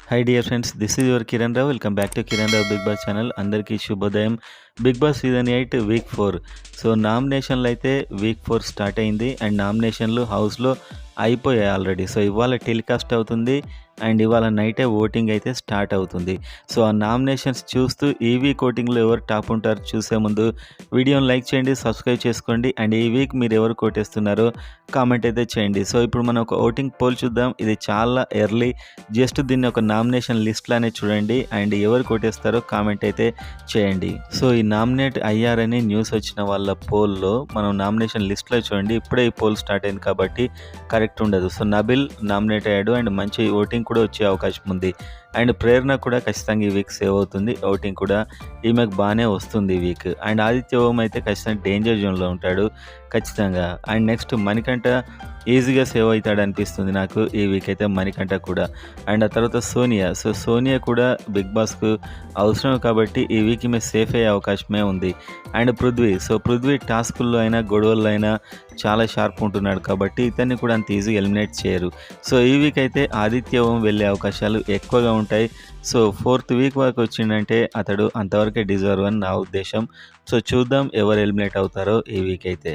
High dear friends, this is your Kiran Rao. Welcome back to Kiran Rao Bigg Boss channel. అందరికీ శుభోదయం. Bigg Boss season 8 week 4. So నామినేషన్లు అయితే week 4 start అయింది and నామినేషన్లు హౌస్లో అయిపోయాయి ఆల్రెడీ. సో ఇవాళ టెలికాస్ట్ అవుతుంది అండ్ ఇవాళ నైటే ఓటింగ్ అయితే స్టార్ట్ అవుతుంది. సో ఆ నామినేషన్స్ చూస్తూ ఈ వీక్ ఓటింగ్లో ఎవరు టాప్ ఉంటారు చూసే ముందు వీడియోని లైక్ చేయండి, సబ్స్క్రైబ్ చేసుకోండి అండ్ ఈ వీక్ మీరు ఎవరు కోటేస్తున్నారో కామెంట్ అయితే చేయండి. సో ఇప్పుడు మనం ఒక ఓటింగ్ పోల్ చూద్దాం. ఇది చాలా ఎర్లీ, జస్ట్ దీన్ని ఒక నామినేషన్ లిస్ట్లానే చూడండి అండ్ ఎవరు కోటేస్తారో కామెంట్ అయితే చేయండి. సో ఈ నామినేట్ అయ్యారని న్యూస్ వచ్చిన వాళ్ళ పోల్లో మనం నామినేషన్ లిస్ట్లో చూడండి. ఇప్పుడే ఈ పోల్ స్టార్ట్ అయింది కాబట్టి కరెక్ట్ ఉండదు. సో నబిల్ నామినేట్ అయ్యాడు అండ్ మంచి ఓటింగ్ కూడా వచ్చే అవకాశం ఉంది అండ్ ప్రేరణ కూడా ఖచ్చితంగా ఈ వీక్ సేవ్ అవుతుంది. ఓటింగ్ కూడా ఈమెకు బాగానే వస్తుంది ఈ వీక్. అండ్ ఆదిత్య ఓం అయితే ఖచ్చితంగా డేంజర్ జోన్లో ఉంటాడు ఖచ్చితంగా. అండ్ నెక్స్ట్ మణికంఠ ఈజీగా సేవ్ అవుతాడు అనిపిస్తుంది నాకు ఈ వీక్ అయితే, మణికంఠ కూడా. అండ్ ఆ తర్వాత సోనియా. సో సోనియా కూడా బిగ్ బాస్కు అవసరం కాబట్టి ఈ వీక్ ఈమె సేఫ్ అయ్యే అవకాశమే ఉంది. అండ్ పృథ్వీ. సో పృథ్వీ టాస్కుల్లో అయినా గొడవల్లో అయినా చాలా షార్ప్ ఉంటున్నాడు కాబట్టి ఇతన్ని కూడా అంత ఈజీగా ఎలిమినేట్ చేయరు. సో ఈ వీక్ అయితే ఆదిత్య ఓం వెళ్ళే అవకాశాలు ఎక్కువగా ఉంటాయి. సో 4th వీక్ వరకు వచ్చిందంటే అతడు అంతవరకే డిజర్వ్ అని నా ఉద్దేశం. సో చూద్దాం ఎవరు ఎలిమినేట్ అవుతారో ఈ వీక్ అయితే.